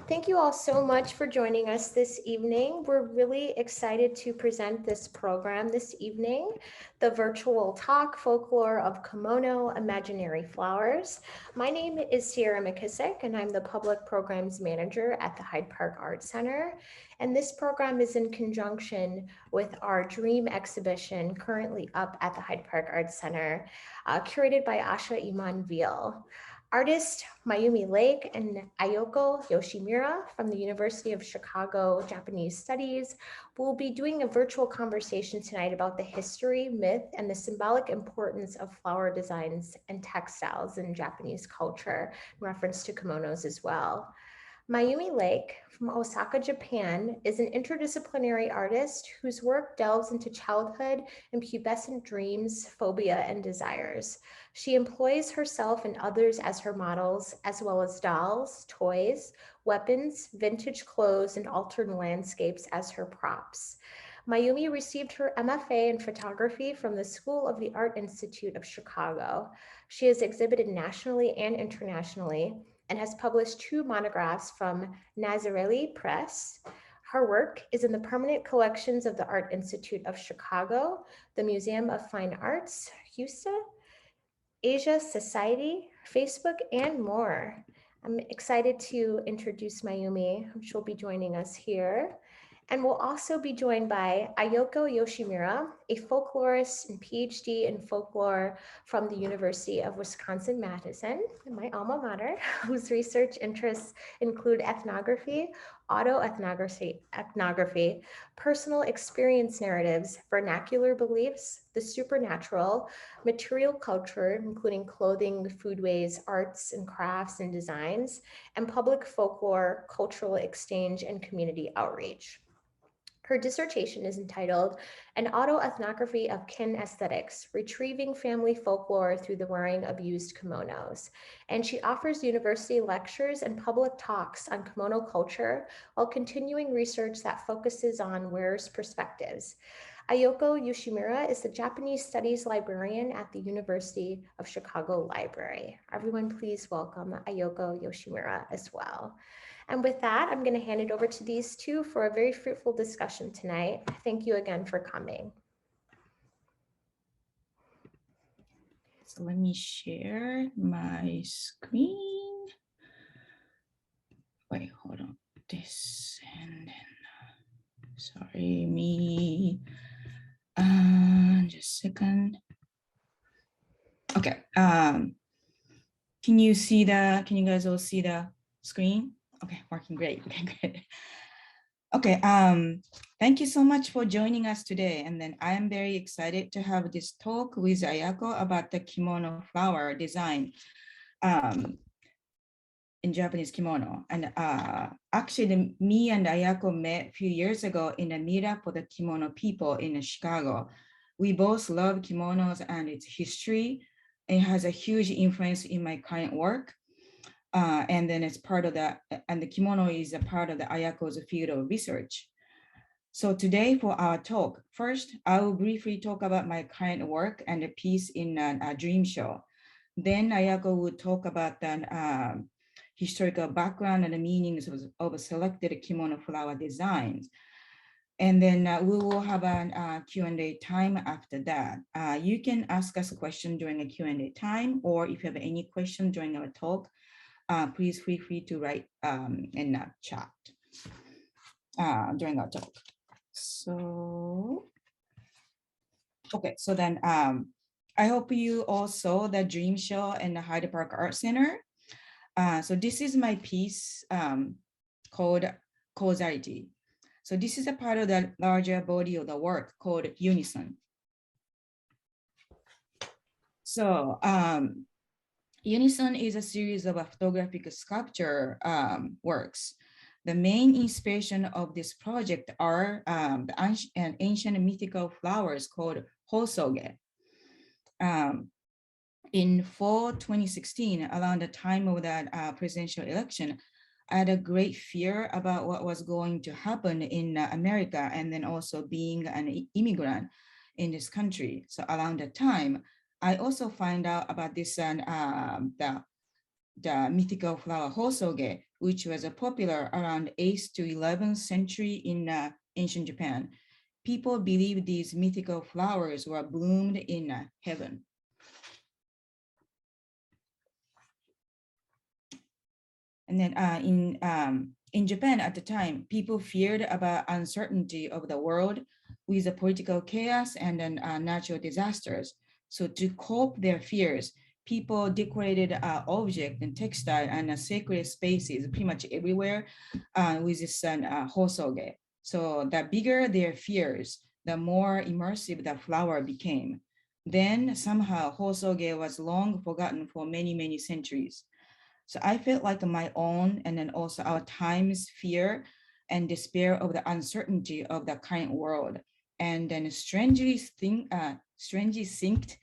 Thank you all so much for joining us this evening. We're really excited to present this program this evening, the virtual talk, Folklore of Kimono, Imaginary Flowers. My name is Sierra McKissick, and I'm the Public Programs Manager at the Hyde Park Art Center. And this program is in conjunction with our Dream exhibition currently up at the Hyde Park Art Center, curated by Asha Iman Veal. Artist Mayumi Lake and Ayako Yoshimura from the University of Chicago Japanese Studies will be doing a virtual conversation tonight about the history, myth, and the symbolic importance of flower designs and textiles in Japanese culture, in reference to kimonos as well. Mayumi Lake from Osaka, Japan, is an interdisciplinary artist whose work delves into childhood and pubescent dreams, phobia, and desires. She employs herself and others as her models, as well as dolls, toys, weapons, vintage clothes, and altered landscapes as her props. Mayumi received her MFA in photography from the School of the Art Institute of Chicago. She has exhibited nationally and internationally, and has published 2 monographs from Nazarelli Press. Her work is in the permanent collections of the Art Institute of Chicago, the Museum of Fine Arts, Houston, Asia Society, Facebook, and more. I'm excited to introduce Mayumi, who she'll be joining us here. And we'll also be joined by Ayako Yoshimura, a folklorist and Ph.D. in folklore from the University of Wisconsin-Madison, my alma mater, whose research interests include ethnography, autoethnography, personal experience narratives, vernacular beliefs, the supernatural, material culture, including clothing, foodways, arts and crafts and designs, and public folklore, cultural exchange, and community outreach. Her dissertation is entitled An Autoethnography of Kin Aesthetics, Retrieving Family Folklore Through the Wearing of Used Kimonos. And she offers university lectures and public talks on kimono culture while continuing research that focuses on wearers' perspectives. Ayako Yoshimura is the Japanese Studies Librarian at the University of Chicago Library. Everyone please welcome Ayako Yoshimura as well. And with that, I'm going to hand it over to these two for a very fruitful discussion tonight. Thank you again for coming. So let me share my screen. Wait, hold on. This and then, sorry, me. Just a second. Okay. Can you guys all see the screen? Okay, working great. Okay, great. Okay, thank you so much for joining us today. And then I am very excited to have this talk with Ayako about the kimono flower design in Japanese kimono. And actually, me and Ayako met a few years ago in a meetup for the kimono people in Chicago. We both love kimonos and its history. It has a huge influence in my current work. And then it's part of the kimono is a part of the Ayako's field of research. So today for our talk, first, I will briefly talk about my current work and a piece in a dream show. Then Ayako will talk about the historical background and the meanings of selected kimono flower designs. And then we will have a Q&A time after that. You can ask us a question during a Q&A time, or if you have any question during our talk, please feel free to write in the chat during our talk. So, okay, so then I hope you all saw the dream show in the Hyde Park Art Center. So this is my piece called Causality. So this is a part of the larger body of the work called Unison. So Unison is a series of photographic sculpture works. The main inspiration of this project are the ancient mythical flowers called hosoge. In fall 2016, around the time of that presidential election, I had a great fear about what was going to happen in America, and then also being an immigrant in this country. So around that time, I also find out about this the mythical flower hosoge, which was popular around 8th to 11th century in ancient Japan. People believed these mythical flowers were bloomed in heaven. And then in Japan at the time, people feared about uncertainty of the world with the political chaos and then natural disasters. So to cope their fears, people decorated objects and textile and sacred spaces pretty much everywhere with this hosoge. So the bigger their fears, the more immersive the flower became. Then somehow hosoge was long forgotten for many, many centuries. So I felt like my own and then also our time's fear and despair of the uncertainty of the current world. And then strangely synced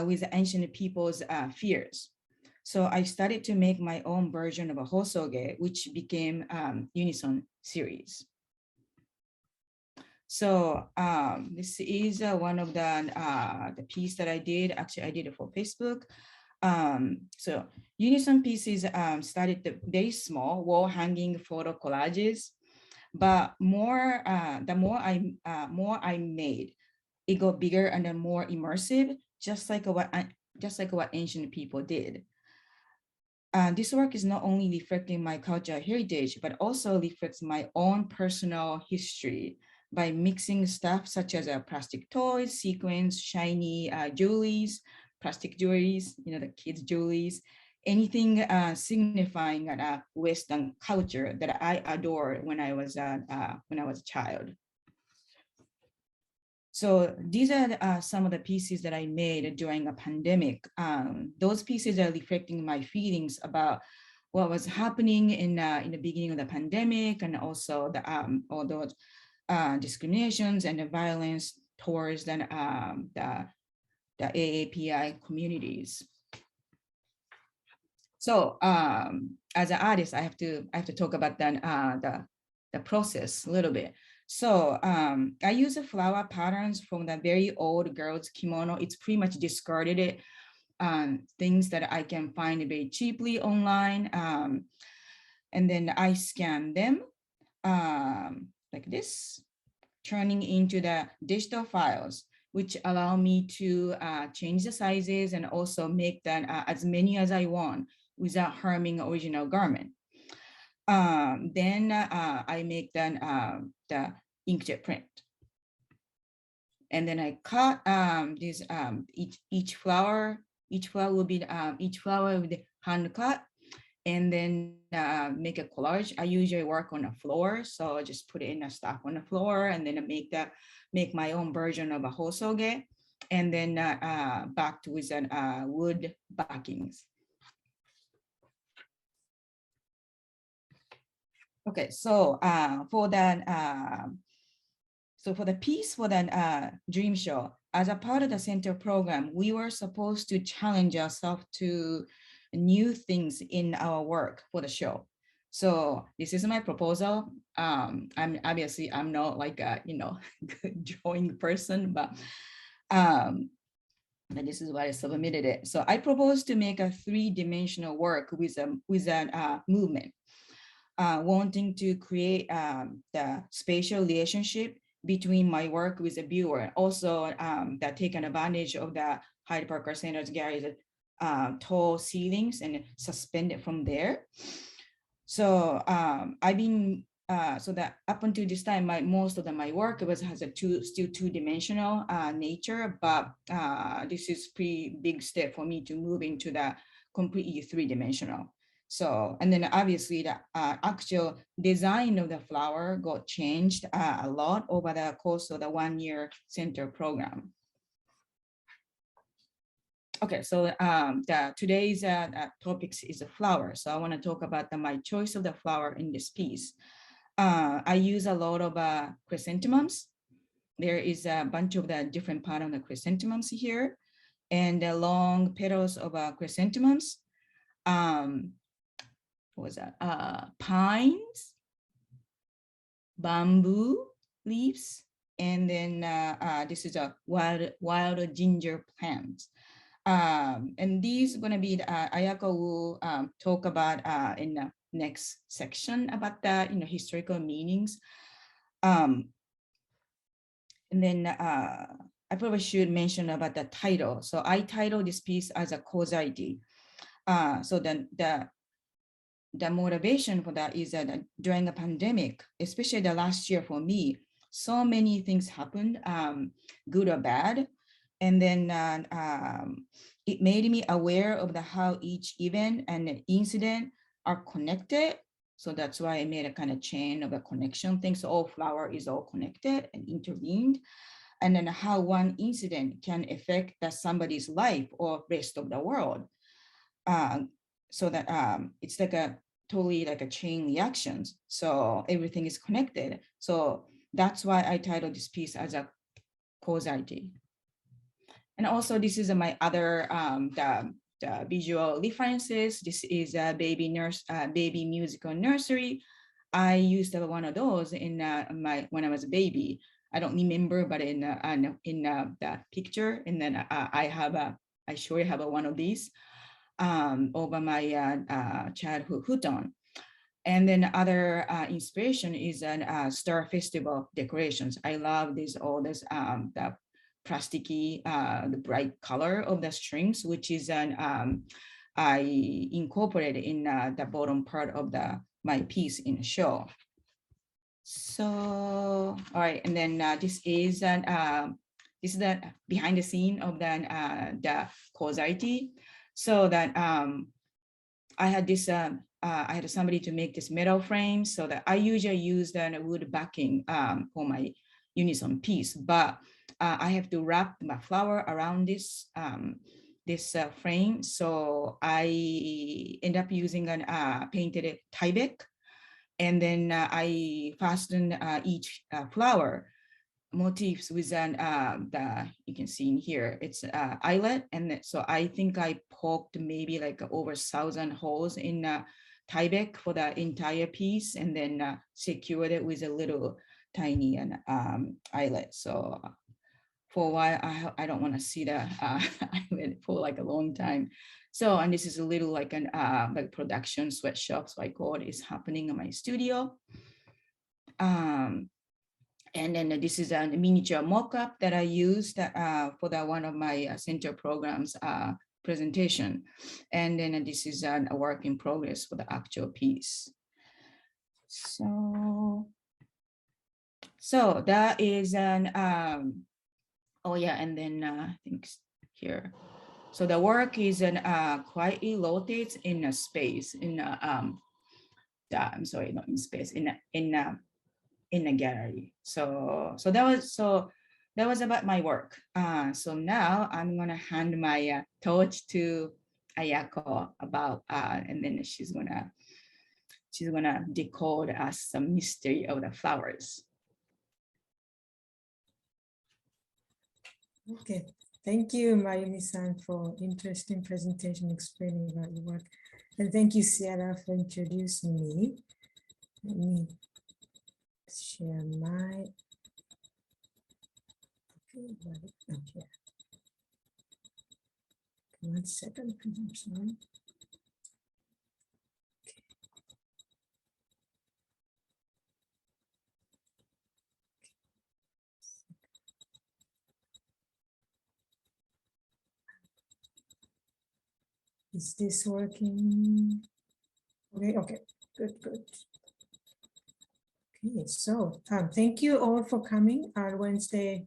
with the ancient people's fears. So I started to make my own version of a hosoge, which became Unison series. So this is one of the piece that I did. Actually, I did it for Facebook. So Unison pieces started very small wall hanging photo collages, but the more I made, it got bigger and then more immersive, just like what ancient people did. This work is not only reflecting my cultural heritage, but also reflects my own personal history by mixing stuff such as plastic toys, sequins, shiny jewelries, plastic jewelries, the kids' jewelries, anything signifying Western culture that I adored when I was a child. So these are some of the pieces that I made during a pandemic. Those pieces are reflecting my feelings about what was happening in the beginning of the pandemic, and also all those discriminations and the violence towards the AAPI communities. So as an artist, I have to talk about the process a little bit. So I use the flower patterns from the very old girls' kimono. It's pretty much discarded things that I can find very cheaply online. And then I scan them like this, turning into the digital files, which allow me to change the sizes and also make them as many as I want without harming original garment. Then I make the inkjet print. And then I cut this each flower will be hand cut, and then make a collage. I usually work on the floor, so I just put it in a stuff on the floor, and then I make my own version of a hosoge, and then backed with wood backings. Okay, so for the piece for the dream show, as a part of the center program, we were supposed to challenge ourselves to new things in our work for the show. So this is my proposal. I'm not like a good drawing person, but this is why I submitted it. So I proposed to make a 3-dimensional work with a movement. Wanting to create the spatial relationship between my work with the viewer, also that taken advantage of the Hyde Park Center's gallery's tall ceilings and suspended from there. So I've been so that up until this time, most of my work has a still two-dimensional nature, but this is pretty big step for me to move into the completely 3-dimensional. So, and then obviously the actual design of the flower got changed a lot over the course of the 1-year center program. Okay, so today's topics is a flower. So I want to talk about my choice of the flower in this piece. I use a lot of chrysanthemums. There is a bunch of the different part of the chrysanthemums here, and the long petals of chrysanthemums. What was that? Pines, bamboo leaves, and then this is a wild ginger plant. And these are going to be Ayako will talk about in next section about the historical meanings. And then I probably should mention about the title. So I titled this piece as a causality. So then the motivation for that is that during the pandemic, especially the last year for me, so many things happened, good or bad. And then it made me aware of how each event and incident are connected. So that's why I made a kind of chain of a connection thing. So all flower is all connected and intervened. And then how one incident can affect somebody's life or rest of the world. So that it's like a totally like a chain reactions. So everything is connected. So that's why I titled this piece as a causality. And also this is my other the visual references. This is a baby musical nursery. I used one of those in when I was a baby. I don't remember, but in the picture, and then I surely have one of these over my childhood futon. And then other inspiration is Star Festival decorations. I love all this the plasticky, the bright color of the strings, which is I incorporated in the bottom part of my piece in the show. So, all right, and then this is the behind the scene of the causality. So that I had this I had somebody to make this metal frame, so that I usually use the wood backing for my unison piece, but I have to wrap my flower around this frame. So I end up using an painted Tyvek, and then I fasten each flower motifs with you can see in here, it's eyelet. And so I think I poked maybe like over 1,000 holes in Tyvek for the entire piece, and then secured it with a little tiny eyelet. So for a while, I don't want to see the eyelet for like a long time. So, and this is a little like an like production sweatshop, so I call it, is happening in my studio. And then this is a miniature mock-up that I used for one of my center programs presentation. And then this is a work in progress for the actual piece. So that is an, oh yeah, and then I think here. So the work is quietly rotates in a space, I'm sorry, not in space, in a gallery. So that was about my work. So now I'm gonna hand my torch to Ayako about, and then she's gonna decode us some mystery of the flowers. Okay, thank you, Mayumi-san, for interesting presentation explaining about your work. And thank you, Sierra, for introducing me. Let me share my, okay. 1 second, please, I'm sorry. Is this working? Okay, good. Okay, so thank you all for coming on Wednesday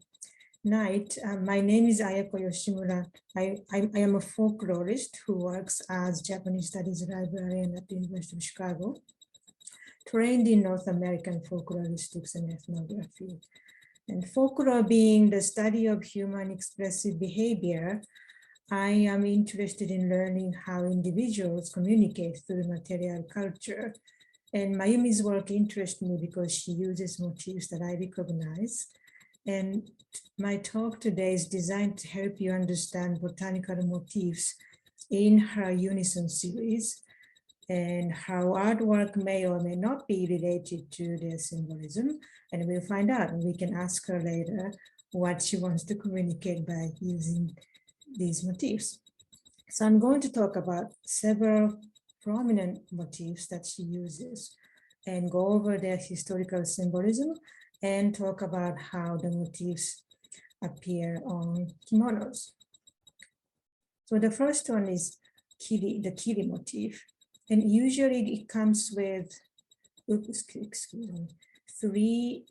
night. My name is Ayako Yoshimura. I am a folklorist who works as Japanese Studies Librarian at the University of Chicago, trained in North American folkloristics and ethnography. And folklore being the study of human expressive behavior, I am interested in learning how individuals communicate through material culture. And Mayumi's work interests me because she uses motifs that I recognize. And my talk today is designed to help you understand botanical motifs in her Unison series, and how artwork may or may not be related to their symbolism. And we'll find out, and we can ask her later what she wants to communicate by using these motifs. So I'm going to talk about several prominent motifs that she uses and go over their historical symbolism and talk about how the motifs appear on kimonos. So the first one is kiri, the kiri motif. And usually it comes with, excuse me, 3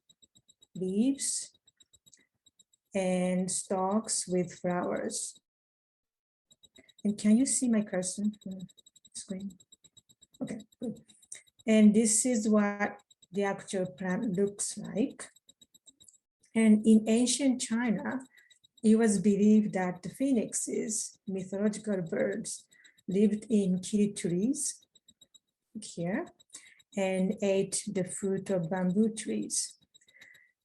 leaves and stalks with flowers. And can you see my cursor on the screen? Okay, good. And this is what the actual plant looks like. And in ancient China, it was believed that the phoenixes, mythological birds, lived in kiri trees here and ate the fruit of bamboo trees.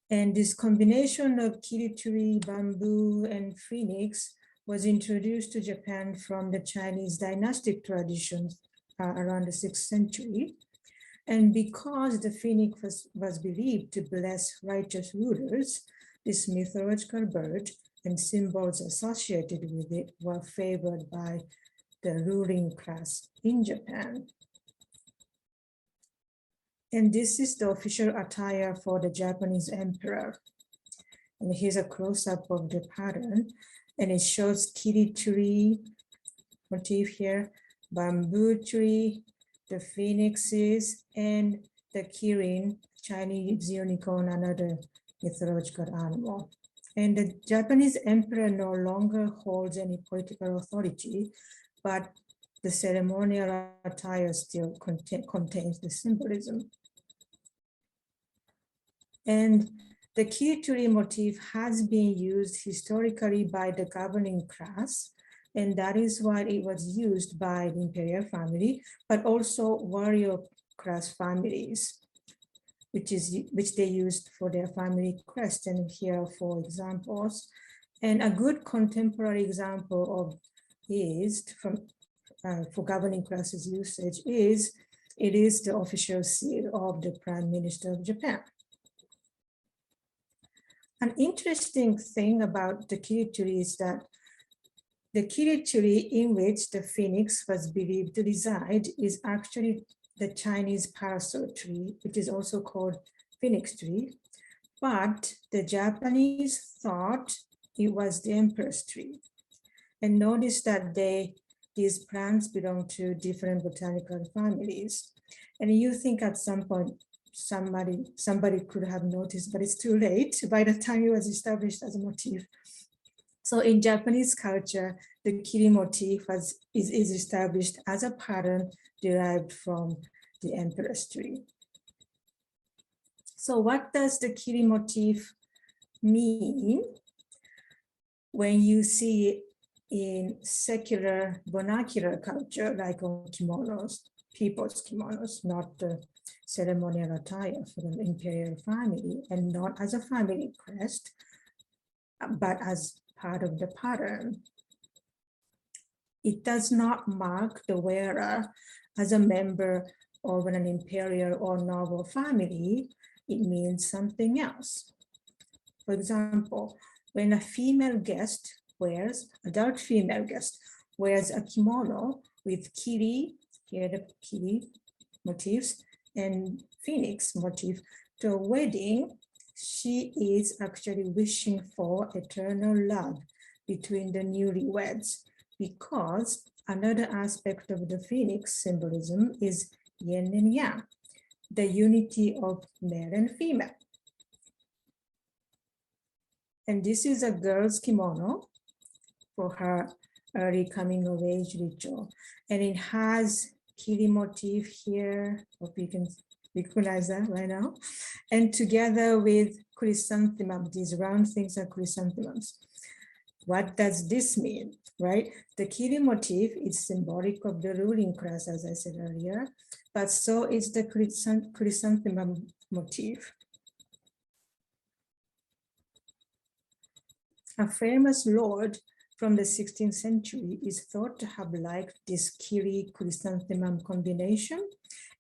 And this combination of kiri tree, bamboo, and phoenix was introduced to Japan from the Chinese dynastic traditions around the 6th century. And because the phoenix was believed to bless righteous rulers, this mythological bird and symbols associated with it were favored by the ruling class in Japan. And this is the official attire for the Japanese emperor. And here's a close-up of the pattern. And it shows kiri tree motif here, bamboo tree, the phoenixes, and the kirin, Chinese unicorn, another mythological animal. And the Japanese emperor no longer holds any political authority, but the ceremonial attire still contains the symbolism. And the kiri tree motif has been used historically by the governing class, and that is why it was used by the imperial family, but also warrior class families, which they used for their family crest. And here are 4 examples. And a good contemporary example of is from for governing classes usage is, it is the official seal of the Prime Minister of Japan. An interesting thing about the kiri tree is that the kiri tree in which the phoenix was believed to reside is actually the Chinese parasol tree, which is also called phoenix tree. But the Japanese thought it was the Empress tree. And notice that these plants belong to different botanical families. And you think at some point, somebody could have noticed, but it's too late by the time it was established as a motif. So in Japanese culture, the kiri motif is established as a pattern derived from the Empress tree. So what does the kiri motif mean when you see it in secular vernacular culture, like on kimonos, people's kimonos, not the ceremonial attire for the imperial family, and not as a family crest, but as part of the pattern? It does not mark the wearer as a member of an imperial or noble family. It means something else. For example, when a female guest wears, adult female guest wears a kimono with kiri, here the kiri motifs, and phoenix motif to a wedding, she is actually wishing for eternal love between the newlyweds, because another aspect of the phoenix symbolism is yin and yang, the unity of male and female. And this is a girl's kimono for her early coming of age ritual. And it has kiri motif here, hope you can recognize that right now. And together with chrysanthemum, these round things are chrysanthemums. What does this mean, right? The kiri motif is symbolic of the ruling class, as I said earlier, but so is the chrysanthemum motif. A famous lord from the 16th century is thought to have liked this kiri chrysanthemum combination.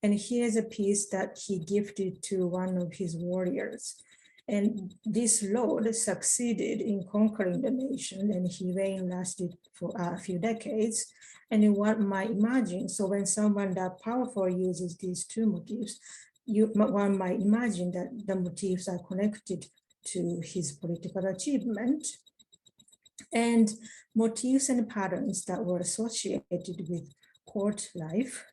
And here's a piece that he gifted to one of his warriors. And this lord succeeded in conquering the nation, and his reign lasted for a few decades. And one might imagine, so when someone that powerful uses these two motifs, one might imagine that the motifs are connected to his political achievement. And motifs and patterns that were associated with court life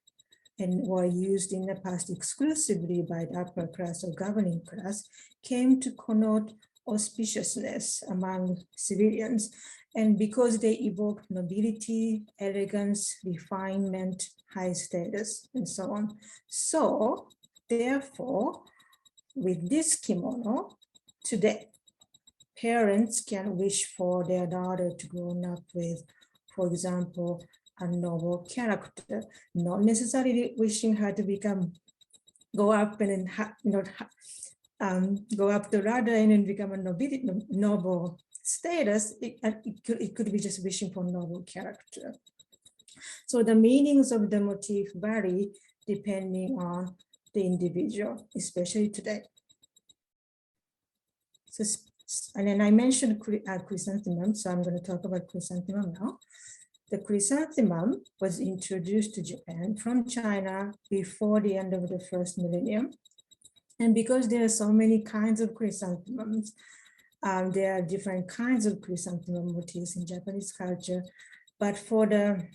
and were used in the past exclusively by the upper class or governing class came to connote auspiciousness among civilians. And because they evoked nobility, elegance, refinement, high status, and so on. So therefore, with this kimono, today, parents can wish for their daughter to grow up with, for example, a noble character, not necessarily wishing her to go up and go up the ladder and then become a noble status. It could be just wishing for noble character. So the meanings of the motif vary depending on the individual, especially today. So, and then I mentioned chrysanthemum, so I'm going to talk about chrysanthemum now. The chrysanthemum was introduced to Japan from China before the end of the first millennium. And because there are so many kinds of chrysanthemums, there are different kinds of chrysanthemum motifs in Japanese culture. But for the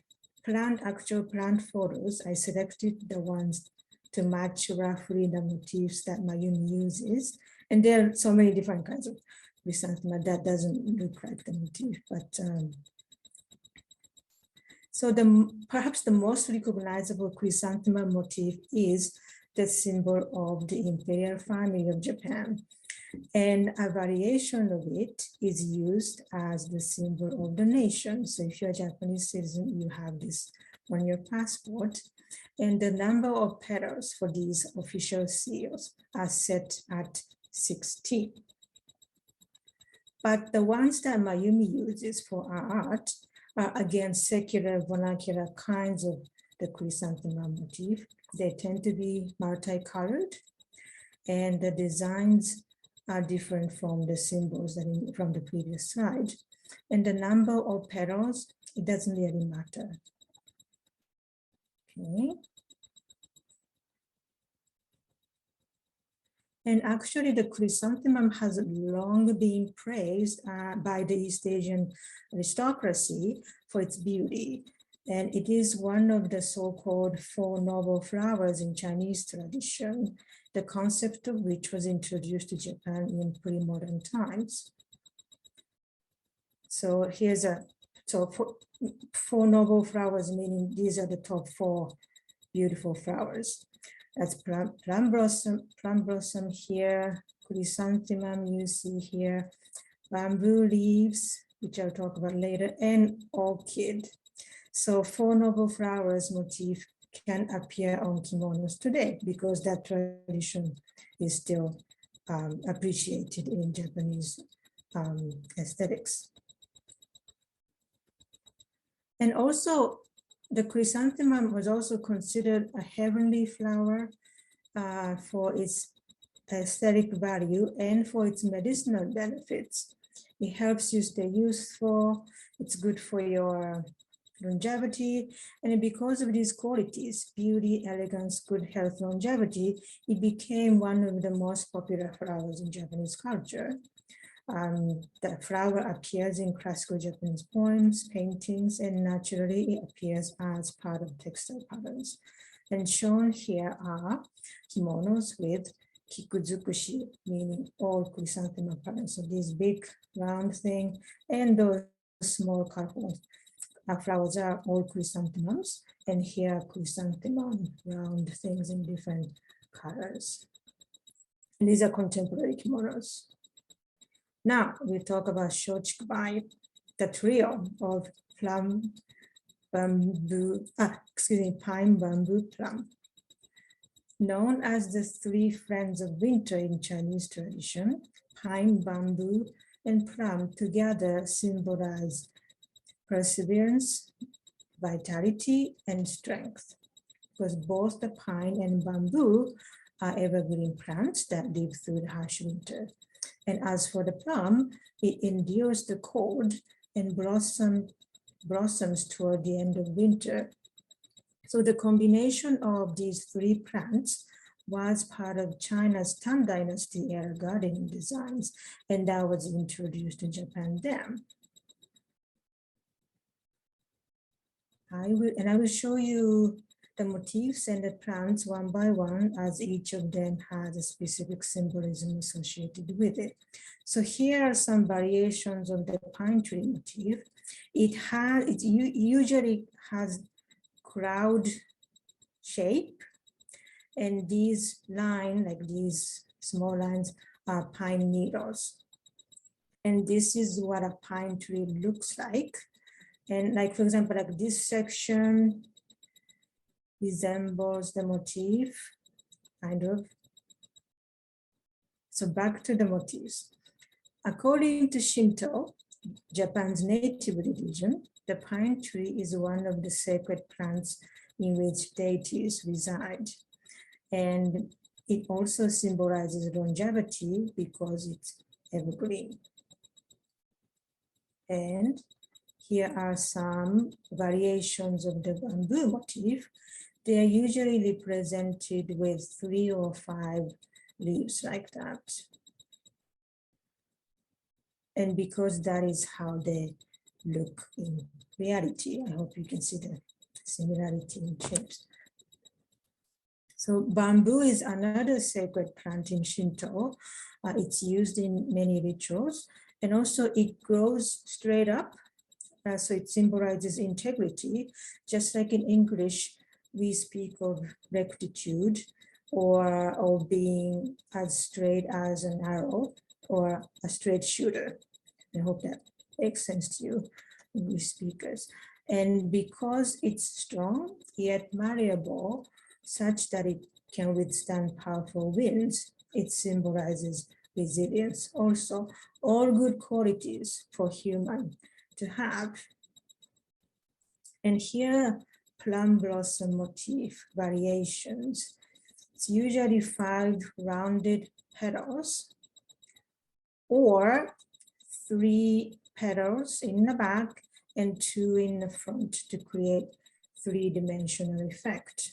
actual plant photos, I selected the ones to match roughly the motifs that Mayumi uses. And there are so many different kinds of chrysanthemum that doesn't look like the motif, but so perhaps the most recognizable chrysanthemum motif is the symbol of the imperial family of Japan. And a variation of it is used as the symbol of the nation. So if you're a Japanese citizen, you have this on your passport. And the number of petals for these official seals are set at 16. But the ones that Mayumi uses for our art are again secular vernacular kinds of the chrysanthemum motif. They tend to be multicolored, and the designs are different from the symbols that from the previous slide. And the number of petals, it doesn't really matter. Okay. And actually the chrysanthemum has long been praised by the East Asian aristocracy for its beauty. And it is one of the so-called four noble flowers in Chinese tradition, the concept of which was introduced to Japan in pre-modern times. So here's four noble flowers, meaning these are the top four beautiful flowers. That's plum blossom here, chrysanthemum you see here, bamboo leaves, which I'll talk about later, and orchid. So four noble flowers motif can appear on kimonos today because that tradition is still appreciated in Japanese aesthetics. And also, the chrysanthemum was also considered a heavenly flower for its aesthetic value and for its medicinal benefits. It helps you stay youthful, it's good for your longevity, and because of these qualities, beauty, elegance, good health, longevity, it became one of the most popular flowers in Japanese culture. The flower appears in classical Japanese poems, paintings, and naturally it appears as part of textile patterns. And shown here are kimonos with kikuzukushi, meaning all chrysanthemum patterns. So this big round thing and those small colorful flowers are all chrysanthemums. And here are chrysanthemum round things in different colors. And these are contemporary kimonos. Now we talk about shochikubai, the trio of pine, bamboo, plum. Known as the three friends of winter in Chinese tradition, pine, bamboo, and plum together symbolize perseverance, vitality, and strength, because both the pine and bamboo are evergreen plants that live through the harsh winter. And as for the plum, it endures the cold and blossoms toward the end of winter. So the combination of these three plants was part of China's Tang Dynasty era gardening designs, and that was introduced to Japan then. I will show you the motifs and the plants one by one, as each of them has a specific symbolism associated with it. So here are some variations of the pine tree motif. It usually has cloud shape, and these lines, like these small lines, are pine needles. And this is what a pine tree looks like. And like, for example, like this section resembles the motif, kind of. So back to the motifs. According to Shinto, Japan's native religion, the pine tree is one of the sacred plants in which deities reside. And it also symbolizes longevity because it's evergreen. And here are some variations of the bamboo motif. They are usually represented with 3 or 5 leaves like that. And because that is how they look in reality, I hope you can see the similarity in shapes. So bamboo is another sacred plant in Shinto. It's used in many rituals, and also it grows straight up. So it symbolizes integrity, just like in English, we speak of rectitude or being as straight as an arrow or a straight shooter. I hope that makes sense to you, English speakers. And because it's strong yet malleable, such that it can withstand powerful winds, it symbolizes resilience. Also, all good qualities for human to have. And here, plum blossom motif variations. It's usually 5 rounded petals or 3 petals in the back and 2 in the front to create 3-dimensional effect.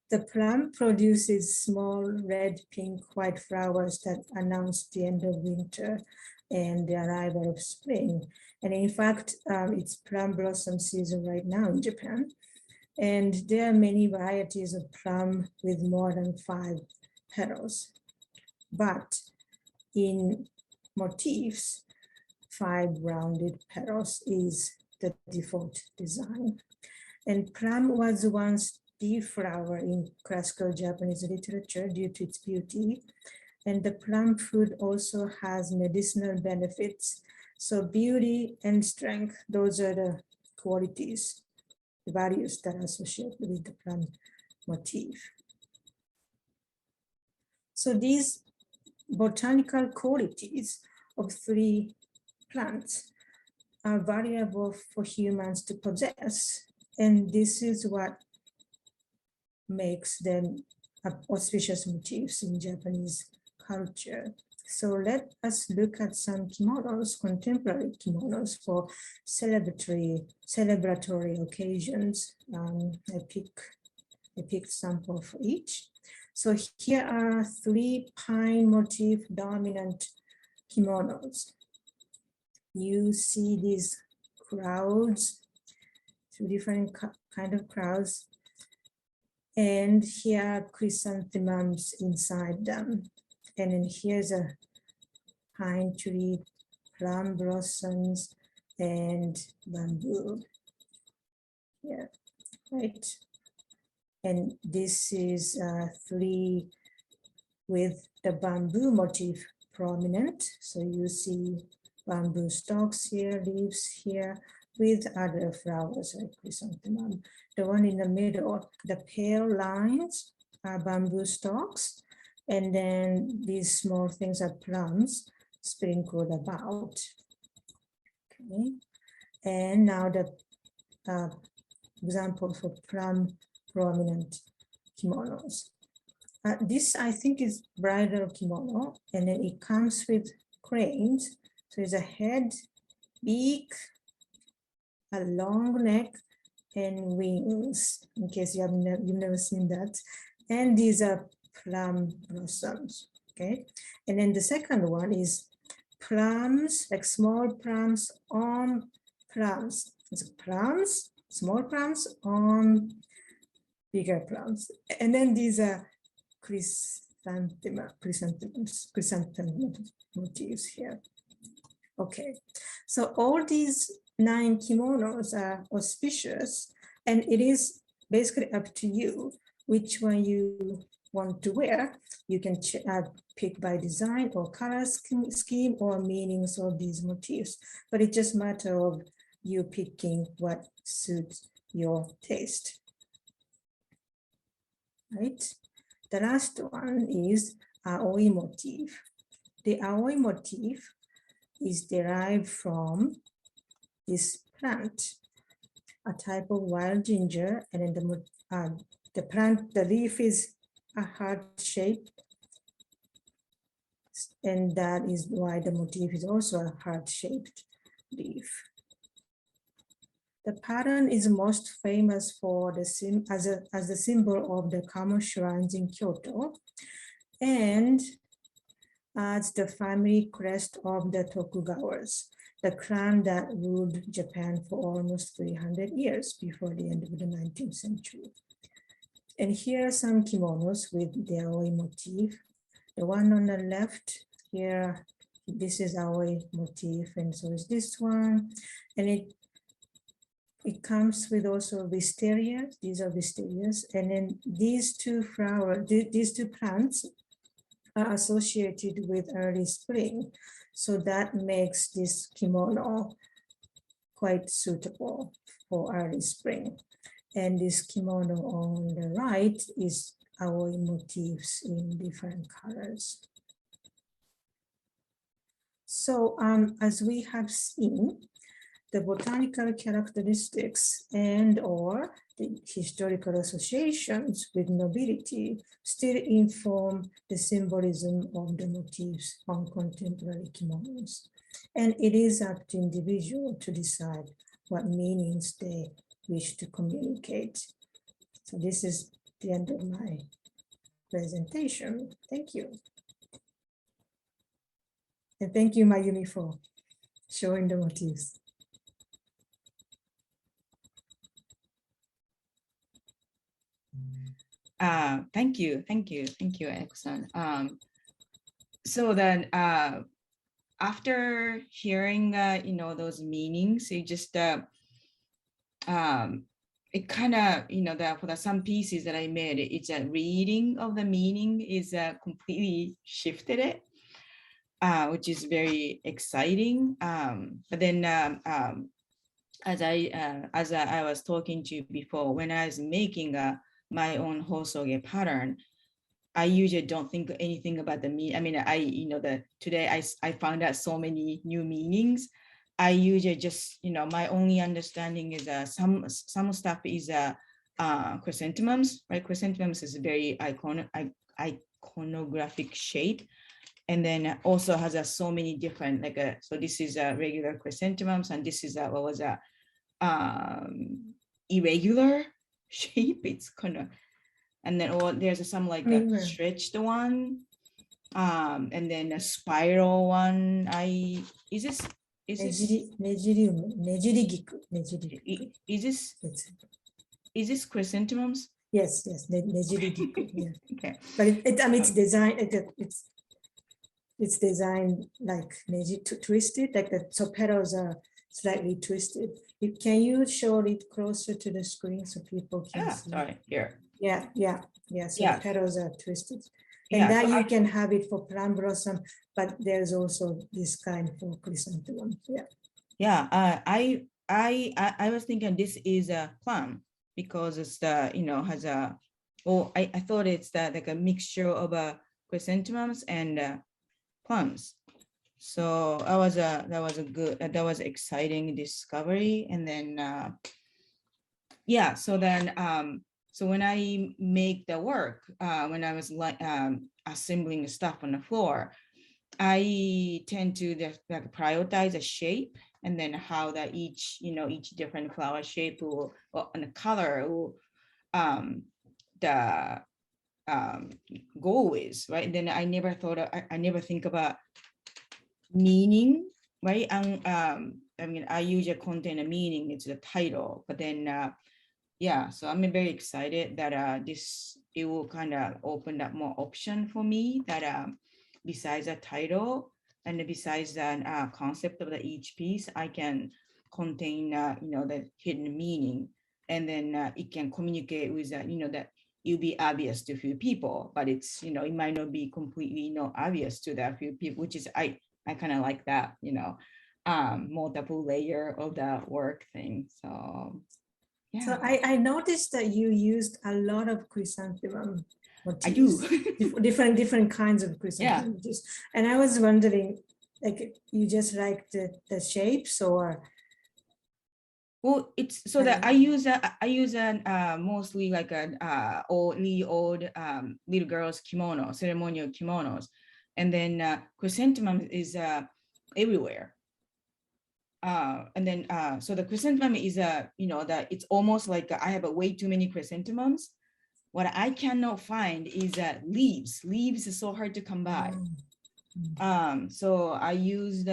The plum produces small red, pink, white flowers that announce the end of winter and the arrival of spring. And in fact, it's plum blossom season right now in Japan. And there are many varieties of plum with more than 5 petals. But in motifs, 5 rounded petals is the default design. And plum was once the flower in classical Japanese literature due to its beauty. And the plum fruit also has medicinal benefits. So beauty and strength, those are the qualities, the values that are associated with the plum motif. So these botanical qualities of 3 plants are variable for humans to possess. And this is what makes them auspicious motifs in Japanese culture. So let us look at some kimonos, contemporary kimonos for celebratory occasions. I picked sample for each. So here are 3 pine motif dominant kimonos. You see these crowds, 2 different kind of crowds. And here are chrysanthemums inside them. And then here's a pine tree, plum blossoms, and bamboo. Yeah, right. And this is 3 with the bamboo motif prominent. So you see bamboo stalks here, leaves here, with other flowers like chrysanthemum. The one in the middle, the pale lines are bamboo stalks, and then these small things are plums sprinkled about. Okay, and now the example for plum prominent kimonos. This, I think, is bridal kimono, and then it comes with cranes. So it's a head, beak, a long neck, and wings, in case you've never seen that. And these are plum blossoms, okay? And then the second one is plums, like small plums on plums. It's plums, small plums on bigger plums. And then these are chrysanthemum motifs here. Okay, so all these 9 kimonos are auspicious, and it is basically up to you which one you want to wear. You can pick by design or color scheme or meanings of these motifs, but it's just a matter of you picking what suits your taste. Right? The last one is aoi motif. The aoi motif is derived from this plant, a type of wild ginger, and then the plant, the leaf is a heart shape, and that is why the motif is also a heart-shaped leaf. The pattern is most famous for the as the symbol of the common shrines in Kyoto, and as the family crest of the Tokugawas, the clan that ruled Japan for almost 300 years before the end of the 19th century. And here are some kimonos with the aoi motif. The one on the left here, this is aoi motif, and so is this one. And it comes with also wisteria. These are wisterias. And then these two flowers, these two plants are associated with early spring. So that makes this kimono quite suitable for early spring. And this kimono on the right is aoi motifs in different colors. So as we have seen, the botanical characteristics and or the historical associations with nobility still inform the symbolism of the motifs on contemporary kimonos. And it is up to individual to decide what meanings they wish to communicate. So this is the end of my presentation. Thank you. And thank you, Mayumi, for showing the motifs. Thank you, Ayako-san. So then, after hearing, those meanings, it just, it kind of, that for the some pieces that I made, it's a reading of the meaning is completely shifted it, which is very exciting. But then, as I was talking to you before, when I was making my own hosoge pattern, I usually don't think anything about the meaning. I mean, today I found out so many new meanings. I usually just, my only understanding is some stuff is chrysanthemums, right? Chrysanthemums is a very iconographic shape. And then also has so many different, so this is a regular chrysanthemums, and this is what was a irregular shape. It's kind of, and then there's some a stretched one, and then a spiral one. Is this chrysanthemums? Yes, nejirigiku. Yeah. Okay. But it's designed. It's designed like twisted, like so petals are slightly twisted. Can you show it closer to the screen so people can see? Sorry, here. Yeah. So the petals are twisted. And Yeah, that so you can have it for plum blossom, but there's also this kind for chrysanthemum. Yeah, I was thinking this is a plum because it's the, has a, I thought it's like a mixture of chrysanthemums and plums. So that was exciting discovery. And then, so then, So when I make the work, when I was like assembling stuff on the floor, I tend to like prioritize a shape and then how that each different flower shape will, and the color will the go with, right? Then I never thought I never think about meaning, right? And I mean, I usually contain a meaning, it's the title, but then yeah, so I'm very excited that it will kind of open up more option for me that besides a title and besides the concept of each piece, I can contain the hidden meaning, and then it can communicate with that that it'll be obvious to few people, but it's it might not be completely obvious to that few people, which is I kind of like that multiple layer of the work thing. So yeah. So I noticed that you used a lot of chrysanthemum motifs. I do. different kinds of chrysanthemum motifs. And I was wondering, like, you just like the shapes, or? Well, it's so that I use mostly like old little girls' kimono, ceremonial kimonos, and then chrysanthemum is everywhere. And then so the chrysanthemum is that it's almost like I have way too many chrysanthemums. What I cannot find is leaves. Leaves is so hard to come by. So I use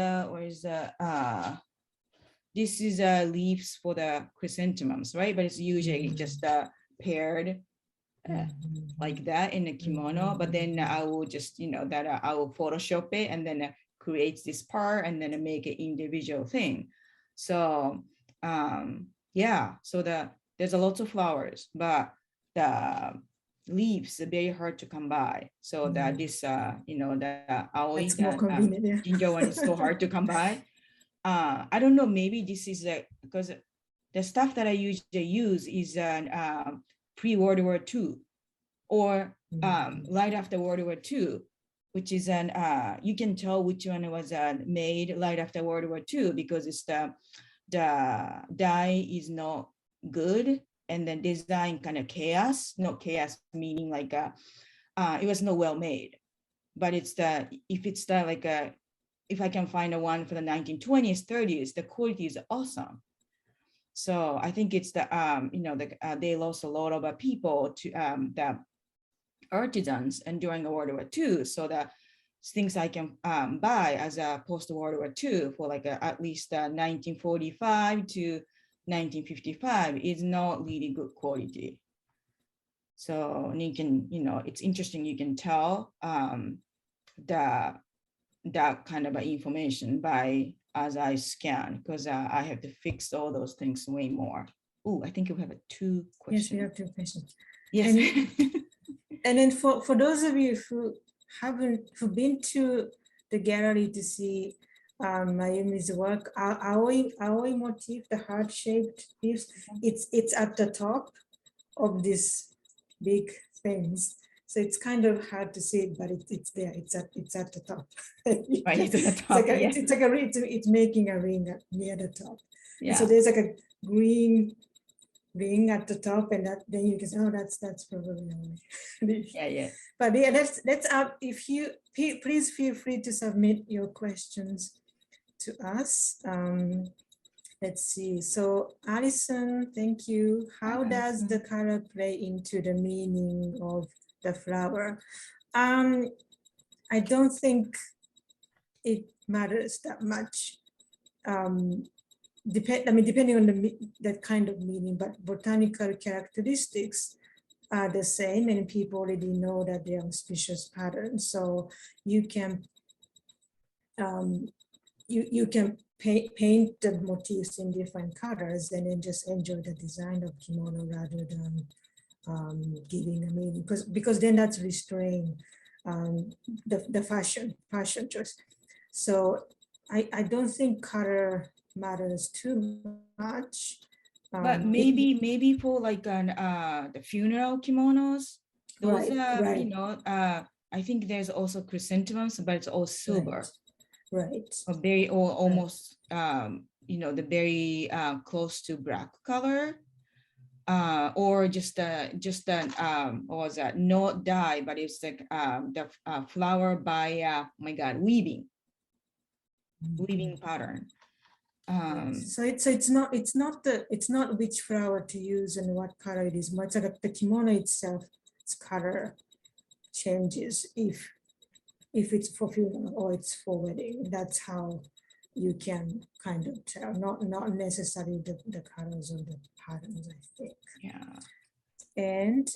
this is leaves for the chrysanthemums, right? But it's usually just paired like that in a kimono. But then I will just I will Photoshop it and then creates this part and then make an individual thing. So yeah, so there's a lot of flowers, but the leaves are very hard to come by. So that this the aoi, ginger one is so hard to come by. I don't know, maybe this is because the stuff that I usually use is pre-World War II or right after World War II, which is you can tell which one was made right after World War II because it's the dye is not good and then design kind of chaos, not chaos meaning like it was not well made, but it's if I can find a one for the 1920s, 30s, the quality is awesome. So I think it's they lost a lot of people to the artisans and during World War II. So the things I can buy as a post-World War II for like at least 1945 to 1955 is not really good quality. So you can, it's interesting, you can tell that kind of information by as I scan, because I have to fix all those things way more. Oh, I think we have 2 questions. Yes, we have 2 questions. Yes. And then for those of you who've been to the gallery to see Mayumi's work, aoi motif, the heart-shaped leaves, it's at the top of this big things. So it's kind of hard to see it, but it's there. It's at the top. Right, it's at the top. It's making a ring near the top. Yeah. And so there's like a green ring at the top, and then you can say, oh, that's probably. Yeah. But yeah, let's if you please feel free to submit your questions to us. Let's see. So Alison, thank you. How does the color play into the meaning of the flower? I don't think it matters that much. Depending on that kind of meaning, but botanical characteristics are the same, and people already know that they are auspicious patterns. So you can you can paint the motifs in different colors and then just enjoy the design of kimono rather than giving a meaning, because then that's restrained the fashion choice. So I don't think color matters too much. But maybe for like the funeral kimonos, those right. I think there's also chrysanthemums, but it's all silver. Right. A very almost the very close to black color. or just what was that? Not dye, but it's like the flower by oh my God, weaving pattern. Yes. So it's not which flower to use and what color it is. Much like the kimono itself, its color changes if it's for funeral or it's for wedding. That's how you can kind of tell, not necessarily the colors or the patterns, I think. Yeah. And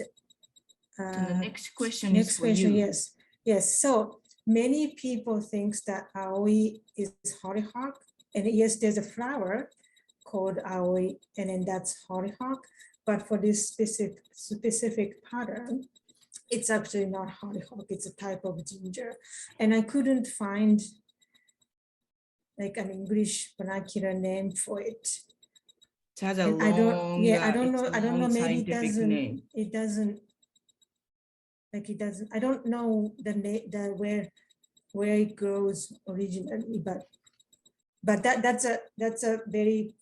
So the next question next is for question, you. yes. So many people think that aoi is hollyhock, and yes, there's a flower called aoi, and then that's hollyhock. But for this specific pattern, it's actually not hollyhock. It's a type of ginger, and I couldn't find like an English vernacular name for it. It has a And long, I don't know, maybe it doesn't, I don't know the name, where it grows originally, but that's a very,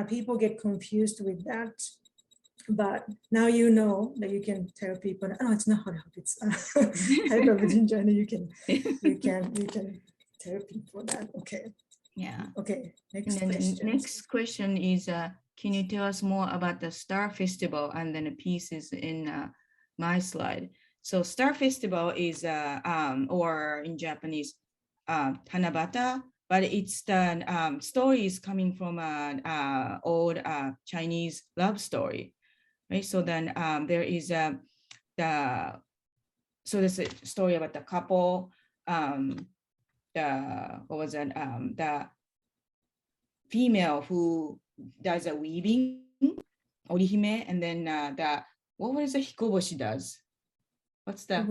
people get confused with that. But now you know that you can tell people, oh, it's not hot, it's type of ginger, and you can tell people that. Okay. Yeah. Okay. And then the next question is, can you tell us more about the Star Festival and then the pieces in my slide? So Star Festival is, or in Japanese, Tanabata, but it's the story is coming from an old Chinese love story, right? So then there is there's a story about the couple, the female who does a weaving, orihime, and then what was the hikoboshi does? What's the? Like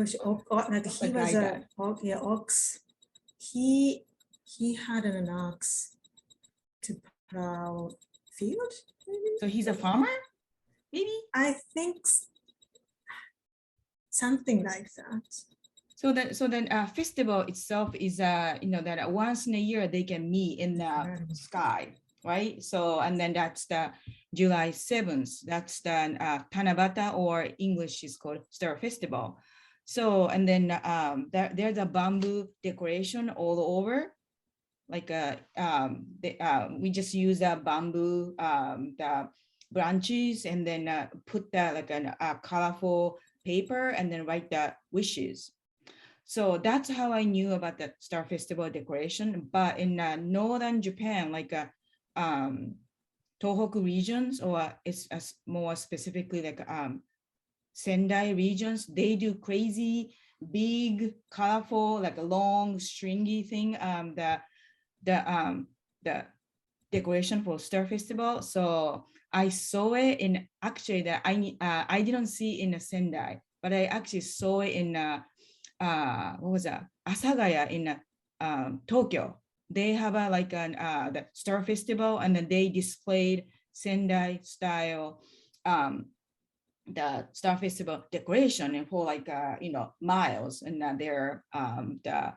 he was a ox. He had an ox to plow field. Maybe? So he's a farmer, maybe? I think something like that. So then festival itself is that once in a year they can meet in the sky, right? So and then that's the July 7th. That's the Tanabata, or English is called Star Festival. So and then there's a bamboo decoration all over, like we just use a bamboo the branches, and then put that like a colorful paper, and then write the wishes. So that's how I knew about the Star Festival decoration. But in northern Japan, like Tohoku regions, or it's more specifically like Sendai regions, they do crazy, big, colorful, like a long, stringy thing. The decoration for Star Festival. So I saw it in, actually that I didn't see in Sendai, but I actually saw it in what was that? Asagaya in Tokyo. They have the Star Festival, and then they displayed Sendai style the Star Festival decoration for like miles, and they're the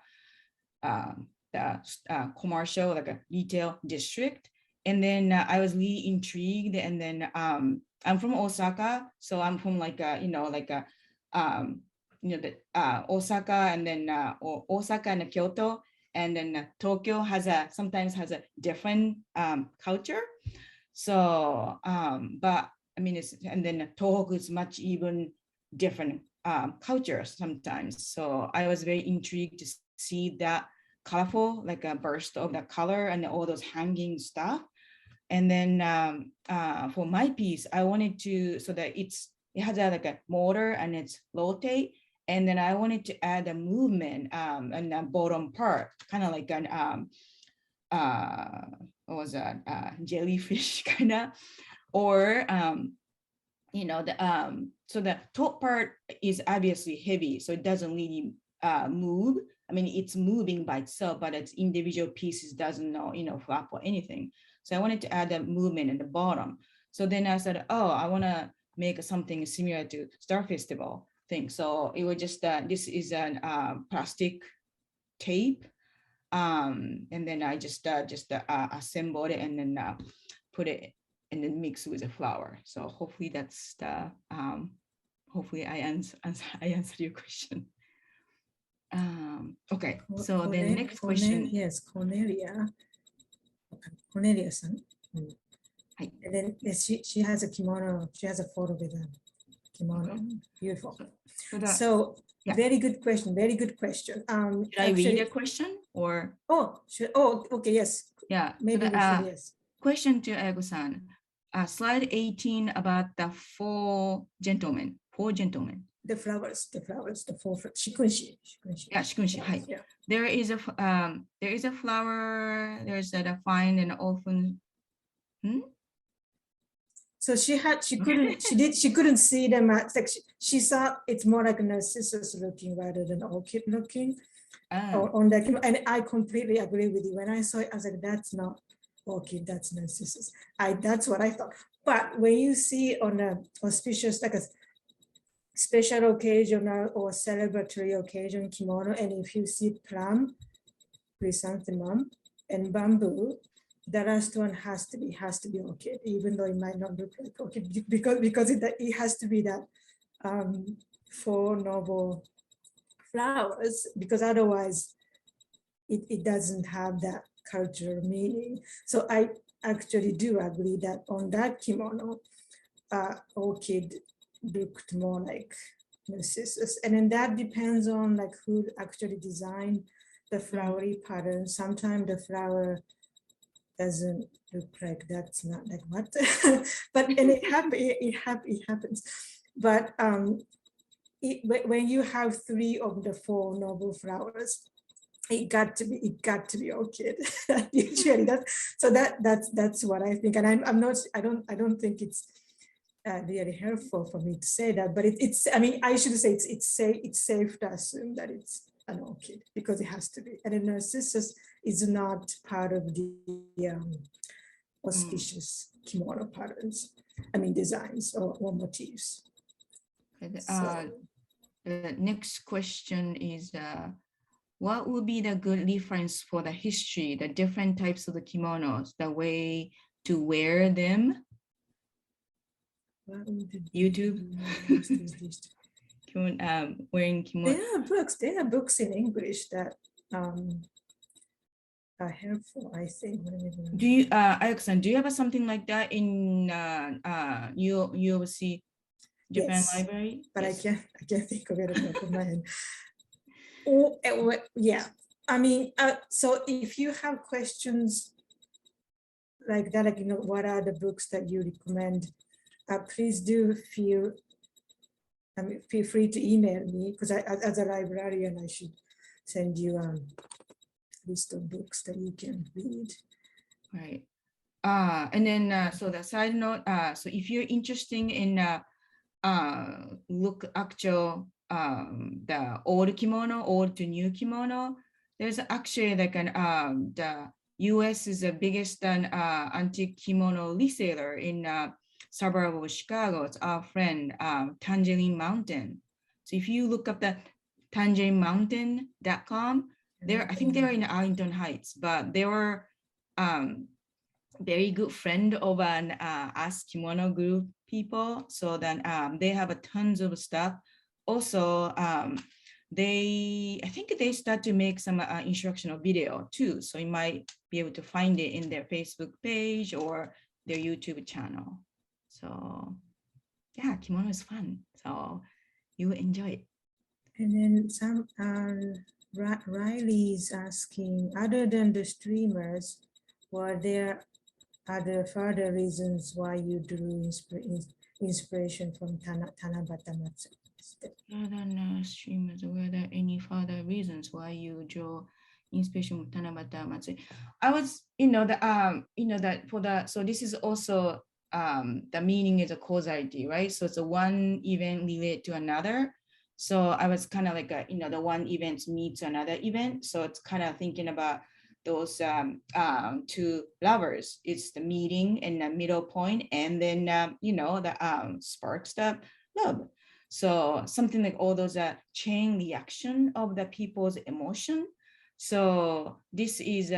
commercial, like a retail district. And then I was really intrigued, and then I'm from Osaka, so I'm from Osaka, and then Osaka and Kyoto, and then Tokyo sometimes has a different culture. So, but I mean, and then Tohoku is much even different culture sometimes. So I was very intrigued to see that colorful, like a burst of the color and all those hanging stuff. And then for my piece, I wanted to, so that it has like a motor and it's rotate. And then I wanted to add a movement in the bottom part, kind of like an, what was that, jellyfish kind of, or, so the top part is obviously heavy, so it doesn't really move. I mean, it's moving by itself, but its individual pieces doesn't flap or anything. So I wanted to add a movement in the bottom. So then I said, oh, I want to make something similar to Star Festival thing. So it was just this is an plastic tape, and then I just assembled it, and then put it and then mix with a flower. So hopefully that's the, hopefully I answered your question. Okay, so the next question. Yes, Cornelia. Cornelia-san. Hi. And then yes, she has a kimono. She has a photo with a kimono. Okay. Beautiful. So yeah. Very good question. Very good question. Should I read a question or? Okay, yes. Yeah. Maybe we should, yes. Question to Ayako-san. Slide 18 about the four gentlemen. The flowers, the four shikunshi. Yeah, shikunshi. Hi. Yeah. There is a flower. There's that find and often. So she couldn't see them. Like she saw it's more like narcissus looking rather than orchid looking. On that, and I completely agree with you. When I saw it, I was like, that's not orchid, that's narcissus. That's what I thought. But when you see on a auspicious, like a special occasion or celebratory occasion kimono, and if you see plum, chrysanthemum, and bamboo, the last one has to be orchid, even though it might not look like orchid, because it has to be that four noble flowers, because otherwise it doesn't have that cultural meaning. So I actually do agree that on that kimono, orchid looked more like narcissus, and then that depends on like who actually designed the flowery pattern. Sometimes the flower doesn't look like, that's not like what, but and it happens. But when you have three of the four noble flowers, it got to be orchid. Usually that's what I think, and I don't think it's really helpful for me to say that, but it's I mean, I should say it's safe to assume that it's an orchid because it has to be, and a narcissus is not part of the auspicious kimono patterns, I mean designs or motifs. The next question is, what would be the good reference for the history, the different types of the kimonos, the way to wear them? YouTube. Wearing kimono. There are books in English that are helpful, I think. Do you, Ayako-san, do you have something like that in UOC Japan Library? But yes. I can't think of it off the top of my head. Yeah, I mean, so if you have questions like that, like, you know, what are the books that you recommend? Please do feel free to email me, because as a librarian, I should send you a list of books that you can read. Right. And then, so the side note, so if you're interested in look actual the old kimono, old to new kimono, there's actually like an the US is the biggest antique kimono reseller in suburb of Chicago. It's our friend Tangerine Mountain. So if you look up the tangerinemountain.com, there, I think they're in Arlington Heights, but they were very good friend of an us kimono group people. So then they have a tons of stuff. Also, I think they start to make some instructional video too. So you might be able to find it in their Facebook page or their YouTube channel. So yeah, kimono is fun. So you will enjoy it. And then some Riley's asking, other than the streamers, were there other further reasons why you drew inspiration from Tanabata Matsu? Other than streamers, were there any further reasons why you draw inspiration from Tanabata Matsu? I was, that for the, so this is also the meaning is a causality, right? So it's a one event related to another. So I was kind of like the one event meets another event. So it's kind of thinking about those two lovers. It's the meeting and the middle point, and then the sparks the love. So something like all those chain reaction of the people's emotion. So this is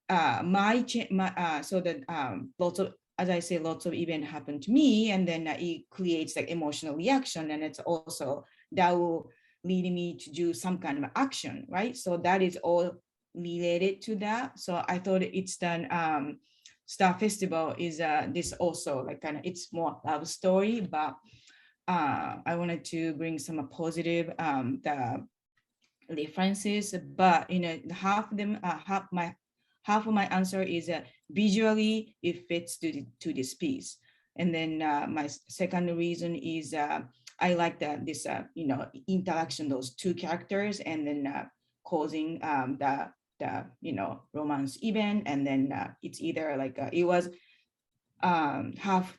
so that lots of, as I say, lots of events happen to me, and then it creates like emotional reaction, and it's also that will lead me to do some kind of action, right? So that is all related to that. So I thought it's done. Star Festival is this also like kind of, it's more love story, but I wanted to bring some positive the references, but half of them, half of my answer is visually it fits to this piece, and then my second reason is I like this interaction, those two characters, and then causing the romance event, and then it's either like it was half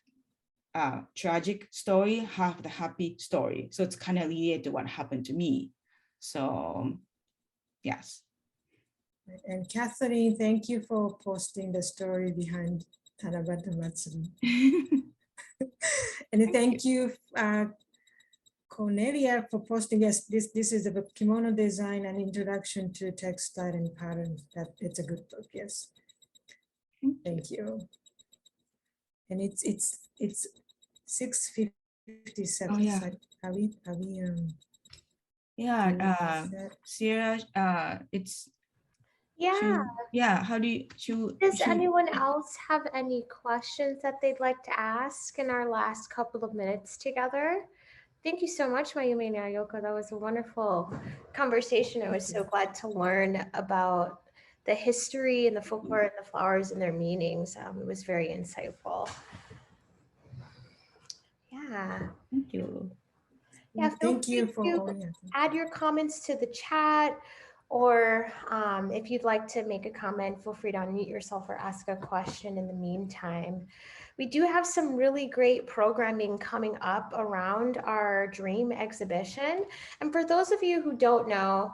tragic story, half the happy story, so it's kind of related to what happened to me. So yes. And Catherine, thank you for posting the story behind Tanabata Matsuri. And thank you, Cornelia, for posting. Yes, this is the Kimono Design and Introduction to Textile and Pattern. That it's a good book. Yes, thank you. And it's 6:57. Oh, yeah. Are we Yeah, Sierra, it's Yeah. how do you Does anyone else have any questions that they'd like to ask in our last couple of minutes together? Thank you so much, Mayumi and Ayako. That was a wonderful conversation. I was so glad to learn about the history and the folklore and the flowers and their meanings. It was very insightful. Yeah. Thank you. Yeah, feel thank free you for to add your comments to the chat, or if you'd like to make a comment, feel free to unmute yourself or ask a question in the meantime. We do have some really great programming coming up around our Dream exhibition. And for those of you who don't know,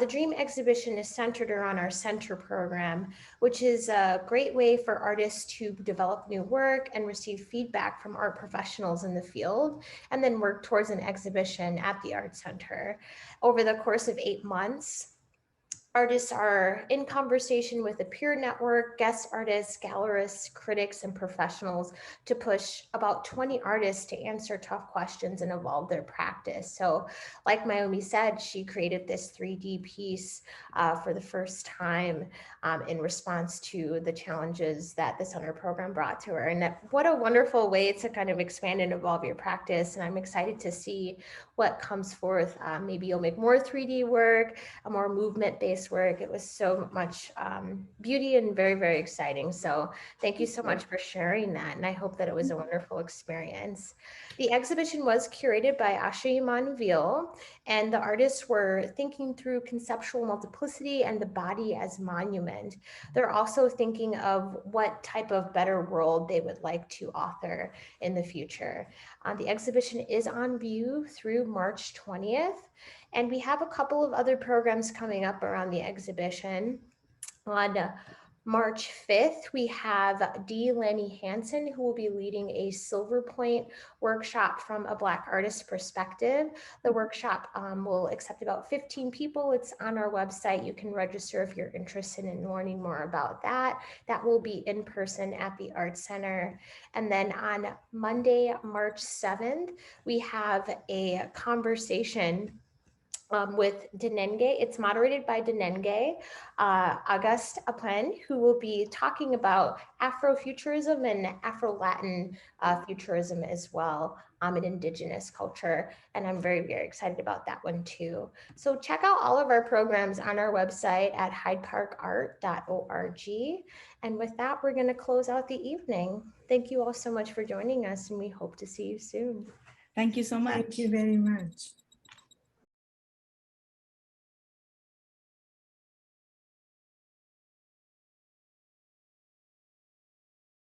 the Dream exhibition is centered around our center program, which is a great way for artists to develop new work and receive feedback from art professionals in the field, and then work towards an exhibition at the Art Center. Over the course of 8 months, artists are in conversation with a peer network, guest artists, gallerists, critics, and professionals to push about 20 artists to answer tough questions and evolve their practice. So like Mayumi said, she created this 3D piece for the first time in response to the challenges that the center program brought to her. And what a wonderful way to kind of expand and evolve your practice. And I'm excited to see what comes forth. Maybe you'll make more 3D work, a more movement-based work. It was so much beauty and very, very exciting. So thank you so much for sharing that. And I hope that it was a wonderful experience. The exhibition was curated by Ashaiman Veal, and the artists were thinking through conceptual multiplicity and the body as monument. They're also thinking of what type of better world they would like to author in the future. The exhibition is on view through March 20th. And we have a couple of other programs coming up around the exhibition. On March 5th, we have D. Lenny Hansen, who will be leading a silver point workshop from a Black artist perspective. The workshop will accept about 15 people. It's on our website. You can register if you're interested in learning more about that. That will be in person at the Art Center. And then on Monday, March 7th, we have a conversation with Denenge. It's moderated by Denenge, Auguste Aplen, who will be talking about Afrofuturism and Afro-Latin futurism as well, in indigenous culture. And I'm very, very excited about that one too. So check out all of our programs on our website at hydeparkart.org. And with that, we're going to close out the evening. Thank you all so much for joining us, and we hope to see you soon. Thank you so much. Thank you very much.